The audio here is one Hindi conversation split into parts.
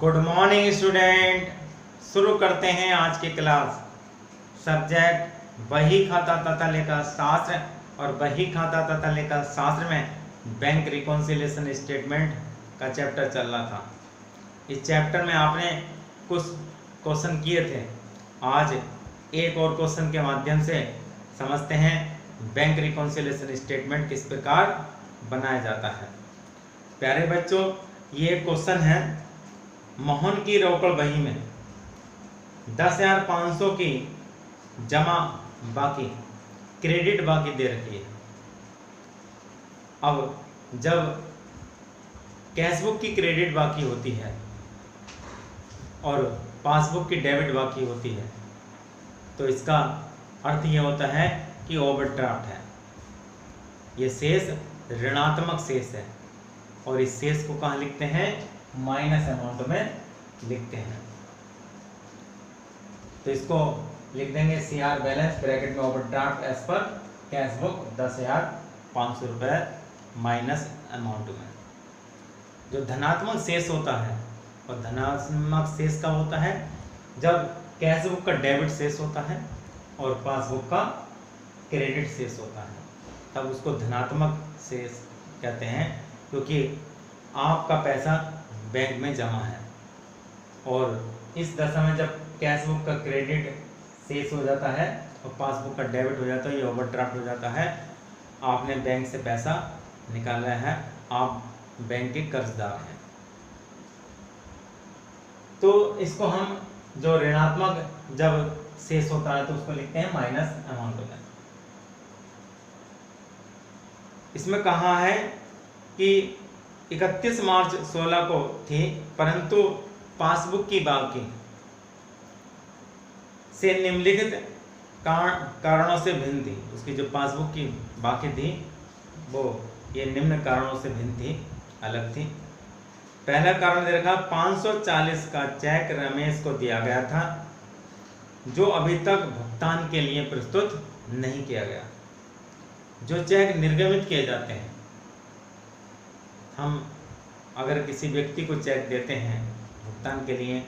Good morning student. शुरू करते हैं आज की क्लास। सब्जेक्ट बही खाता तथा लेखा शास्त्र और बही खाता तथा लेखा शास्त्र में बैंक रिकॉन्सिलिएशन स्टेटमेंट का चैप्टर चल रहा था। इस चैप्टर में आपने कुछ क्वेश्चन किए थे। आज एक और क्वेश्चन के माध्यम से समझते हैं बैंक रिकॉन्सिलिएशन स्टेटमेंट किस प्रकार बनाया जाता है। प्यारे बच्चों, ये क्वेश्चन है मोहन की रोकड़ बही में 10,500 की जमा बाकी क्रेडिट बाकी दे रखी है। अब जब कैशबुक की क्रेडिट बाकी होती है और पासबुक की डेबिट बाकी होती है तो इसका अर्थ ये होता है कि ओवरड्राफ्ट है। ये शेष ऋणात्मक शेष है और इस शेष को कहाँ लिखते हैं? माइनस अमाउंट में लिखते हैं। तो इसको लिख देंगे CR बैलेंस ब्रैकेट में ओवरड्राफ्ट एज पर कैशबुक 10,500 रुपये माइनस अमाउंट में। जो धनात्मक शेष होता है और धनात्मक शेष का होता है जब कैशबुक का डेबिट शेष होता है और पासबुक का क्रेडिट शेष होता है, तब उसको धनात्मक शेष कहते हैं, क्योंकि आपका पैसा बैंक में जमा है और इस दशा में जब कैशबुक का क्रेडिट शेष हो जाता है और पासबुक का डेबिट हो जाता है, ये ओवरड्राफ्ट हो जाता है। आपने बैंक से पैसा निकाला है, आप बैंक के कर्जदार हैं। तो इसको हम जो ऋणात्मक जब शेष होता है तो उसको लिखते हैं माइनस अमाउंट में। इसमें कहा है कि 31 मार्च 16 को थी, परंतु पासबुक की बाकी से निम्नलिखित कारणों से भिन्न थी। उसकी जो पासबुक की बाकी थी वो ये निम्न कारणों से भिन्न थी, अलग थी। पहला कारण दे रखा 540 का चेक रमेश को दिया गया था जो अभी तक भुगतान के लिए प्रस्तुत नहीं किया गया। जो चेक निर्गमित किए जाते हैं, हम अगर किसी व्यक्ति को चेक देते हैं भुगतान के लिए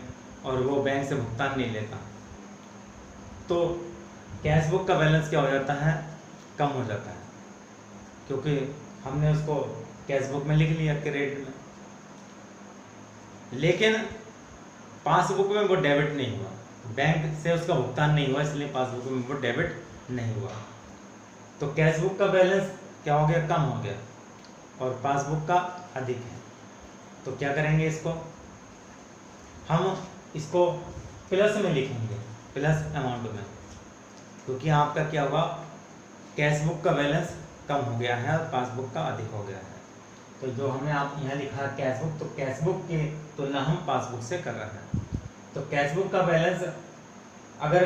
और वो बैंक से भुगतान नहीं लेता तो कैशबुक का बैलेंस क्या हो जाता है? कम हो जाता है, क्योंकि हमने उसको कैशबुक में लिख लिया क्रेडिट में। लेकिन पासबुक में वो डेबिट नहीं हुआ, बैंक से उसका भुगतान नहीं हुआ, इसलिए पासबुक में वो डेबिट नहीं हुआ। तो कैशबुक का बैलेंस क्या हो गया? कम हो गया और पासबुक का अधिक है। तो क्या करेंगे? हम इसको प्लस में लिखेंगे, प्लस अमाउंट में, क्योंकि आपका क्या हुआ? कैशबुक का बैलेंस कम हो गया है और पासबुक का अधिक हो गया है। तो जो हमने आप यहाँ लिखा है कैशबुक, तो कैशबुक की तुलना हम पासबुक से कर रहे हैं। तो कैशबुक का बैलेंस अगर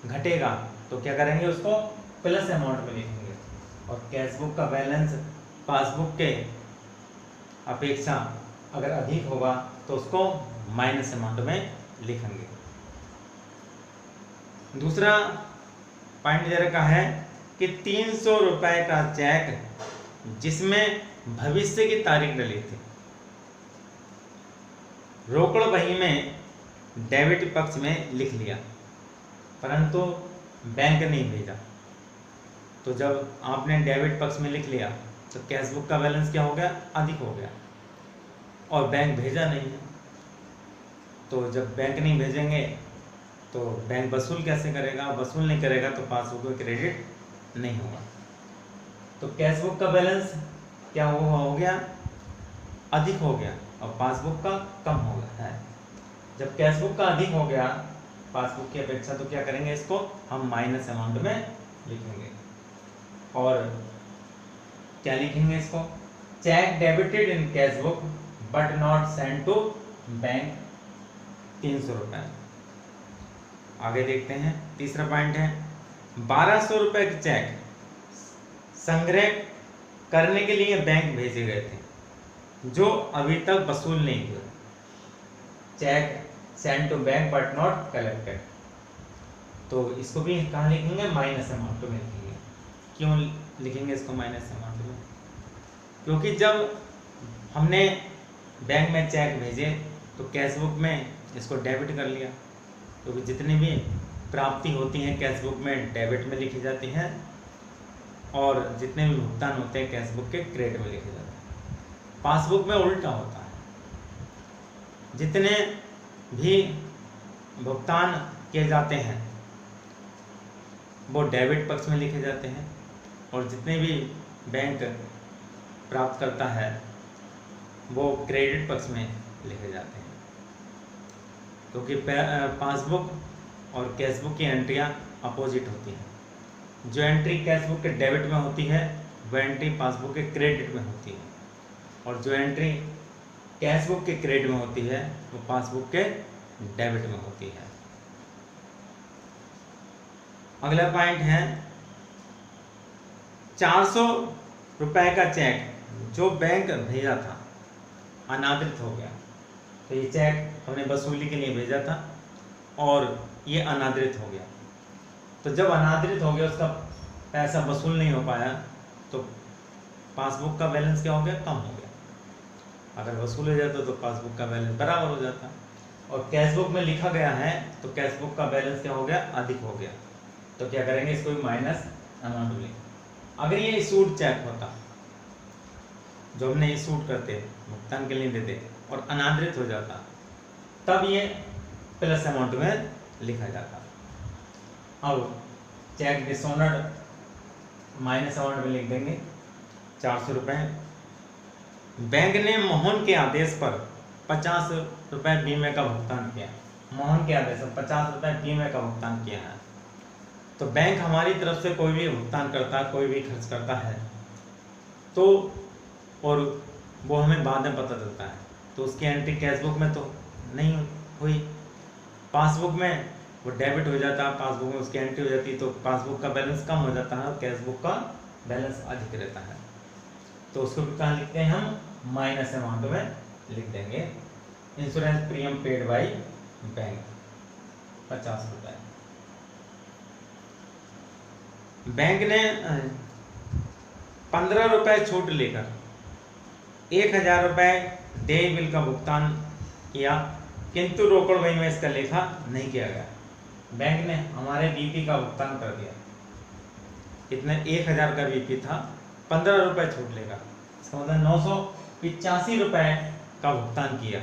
घटेगा तो क्या करेंगे? उसको प्लस अमाउंट में लिखेंगे और कैशबुक का बैलेंस पासबुक के अपेक्षा अगर अधिक होगा तो उसको माइनस अमाउंट में लिखेंगे। दूसरा पॉइंट दे रखा है कि 300 रुपए का चेक जिसमें भविष्य की तारीख डली थी, रोकड़ बही में डेबिट पक्ष में लिख लिया परंतु बैंक नहीं भेजा। तो जब आपने डेबिट पक्ष में लिख लिया तो कैशबुक का बैलेंस क्या हो गया? अधिक हो गया और बैंक भेजा नहीं है। तो जब बैंक नहीं भेजेंगे तो बैंक वसूल कैसे करेगा? वसूल नहीं करेगा तो पासबुक में क्रेडिट नहीं होगा। तो कैशबुक का बैलेंस क्या हो गया? अधिक हो गया और पासबुक का कम हो गया है। जब कैशबुक का अधिक हो गया पासबुक की अपेक्षा तो क्या करेंगे? इसको हम माइनस अमाउंट में लिखेंगे और क्या लिखेंगे? इसको cheque debited in cashbook but not send to bank 300 रुपए। आगे देखते हैं। तीसरा पॉइंट है 1200 रुपए के चेक संग्रह करने के लिए बैंक भेजे गए थे जो अभी तक वसूल नहीं हुए। Cheque send to bank but not collected. तो इसको भी कहाँ लिखेंगे? माइनस अमाउंट में लिखेंगे। क्यों लिखेंगे इसको माइनस अमाउंट में? क्योंकि जब हमने बैंक में चेक भेजे तो कैशबुक में इसको डेबिट कर लिया, क्योंकि जितनी भी प्राप्ति होती हैं कैशबुक में डेबिट में लिखी जाती हैं और जितने भी भुगतान होते हैं कैशबुक के क्रेडिट में लिखे जाते हैं। पासबुक में उल्टा होता है, जितने भी भुगतान किए जाते हैं वो डेबिट पक्ष में लिखे जाते हैं और जितने भी बैंक प्राप्त करता है वो क्रेडिट पक्ष में लिखे जाते हैं, क्योंकि पासबुक और कैशबुक की एंट्रियां अपोजिट होती हैं। जो एंट्री कैशबुक के डेबिट में होती है वह एंट्री पासबुक के क्रेडिट में होती है, और जो एंट्री कैशबुक के क्रेडिट में होती है वो पासबुक के डेबिट में होती है। अगला पॉइंट है 400 रुपए का चेक जो बैंक भेजा था अनादृत हो गया। तो ये चेक हमने वसूली के लिए भेजा था और ये अनादृत हो गया। तो जब अनादृत हो गया, उसका पैसा वसूल नहीं हो पाया, तो पासबुक का बैलेंस क्या हो गया? कम हो गया। अगर वसूल हो जाता तो पासबुक का बैलेंस बराबर हो जाता। और कैशबुक में लिखा गया है तो कैशबुक का बैलेंस क्या हो गया? अधिक हो गया। तो क्या करेंगे? इसको भी माइनस अमाउंट में। अगर ये इशूड चेक होता, जो हमने इशूड करते भुगतान के लिए देते, और अनादृत हो जाता, तब ये प्लस अमाउंट में लिखा जाता। अब चेक डिसऑनर्ड माइनस अमाउंट में लिख देंगे 400 रुपये। बैंक ने मोहन के आदेश पर 50 रुपये बीमे का भुगतान किया। मोहन के आदेश पर 50 रुपये बीमे का भुगतान किया है। तो बैंक हमारी तरफ से कोई भी भुगतान करता है, कोई भी खर्च करता है, तो और वो हमें बाद में पता चलता है, तो उसकी एंट्री कैशबुक में तो नहीं हुई, पासबुक में वो डेबिट हो जाता, पासबुक में उसकी एंट्री हो जाती, तो पासबुक का बैलेंस कम हो जाता है और कैशबुक का बैलेंस अधिक रहता है। तो उसको भी कहाँ लिखते हैं हम? माइनस अमाउंट में लिख देंगे। Insurance premium paid by bank 50 रुपये। बैंक ने 15 रुपये छूट लेकर 1000 रुपये देय बिल का भुगतान किया, किंतु रोकड़ बही में इसका लेखा नहीं किया गया। बैंक ने हमारे बीपी का भुगतान कर दिया, कितने? 1000 का बीपी था, 15 रुपये छूट लेगा, इसका मतलब 985 रुपये का भुगतान किया।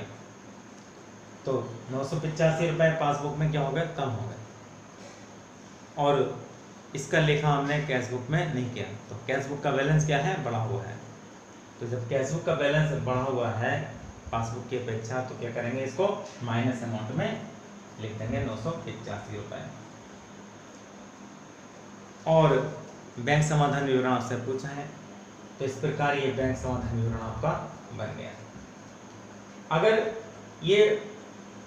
तो 985 रुपये पासबुक में क्या हो गया? कम हो गए, और इसका लेखा हमने कैशबुक में नहीं किया। तो कैशबुक का बैलेंस क्या है? बढ़ा हुआ है। तो जब कैशबुक का बैलेंस बढ़ा हुआ है पासबुक की अपेक्षा, तो क्या करेंगे? इसको माइनस अमाउंट में लिख देंगे 985 रुपये। और बैंक समाधान विवरण आपसे पूछा है, तो इस प्रकार ये बैंक समाधान विवरण आपका बन गया। अगर ये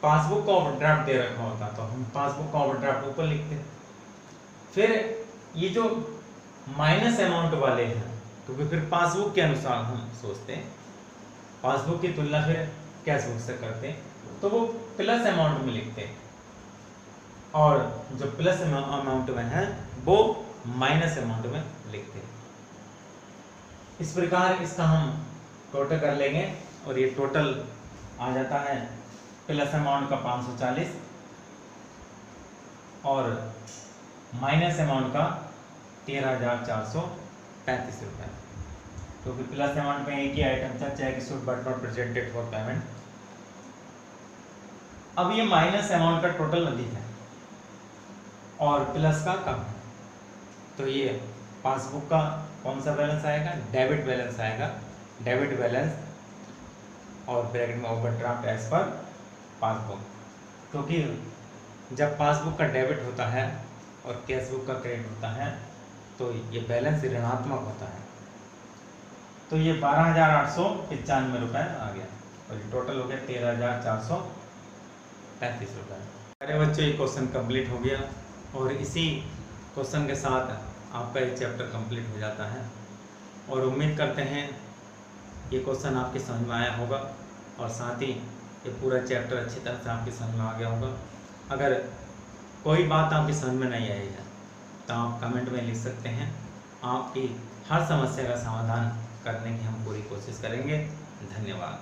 पासबुक का ओवरड्राफ्ट दे रखा होता तो हम पासबुक का ओवरड्राफ्ट ऊपर लिखते। फिर ये जो माइनस अमाउंट वाले हैं, क्योंकि फिर पासबुक के अनुसार हम सोचते हैं, पासबुक की तुलना फिर कैशबुक से करते, तो वो प्लस अमाउंट में लिखते, और जो प्लस अमाउंट में है वो माइनस अमाउंट में लिखते। इस प्रकार इसका हम टोटल कर लेंगे, और ये टोटल आ जाता है प्लस अमाउंट का 540 और माइनस अमाउंट का 13,435 रुपये, क्योंकि प्लस अमाउंट में एक ही आइटम था, check issued but not presented for payment. अब ये माइनस अमाउंट का टोटल अधिक है और प्लस का कम है, तो ये पासबुक का कौन सा बैलेंस आएगा? डेबिट बैलेंस आएगा। डेबिट बैलेंस और ब्रैकेट में ओवरड्राफ्ट एज पर पासबुक, क्योंकि जब पासबुक का डेबिट होता है और कैशबुक का क्रेडिट होता है तो ये बैलेंस ऋणात्मक होता है। तो ये 12,895 रुपये आ गया, और ये टोटल हो गया 13,435 रुपये। अरे बच्चों, ये क्वेश्चन कंप्लीट हो गया, और इसी क्वेश्चन के साथ आपका ये चैप्टर कंप्लीट हो जाता है। और उम्मीद करते हैं ये क्वेश्चन आपके समझ में आया होगा, और साथ ही ये पूरा चैप्टर अच्छी तरह से आपके समझ में आ गया होगा। अगर कोई बात आपकी समझ में नहीं आई है तो आप कमेंट में लिख सकते हैं। आपकी हर समस्या का समाधान करने की हम पूरी कोशिश करेंगे। धन्यवाद।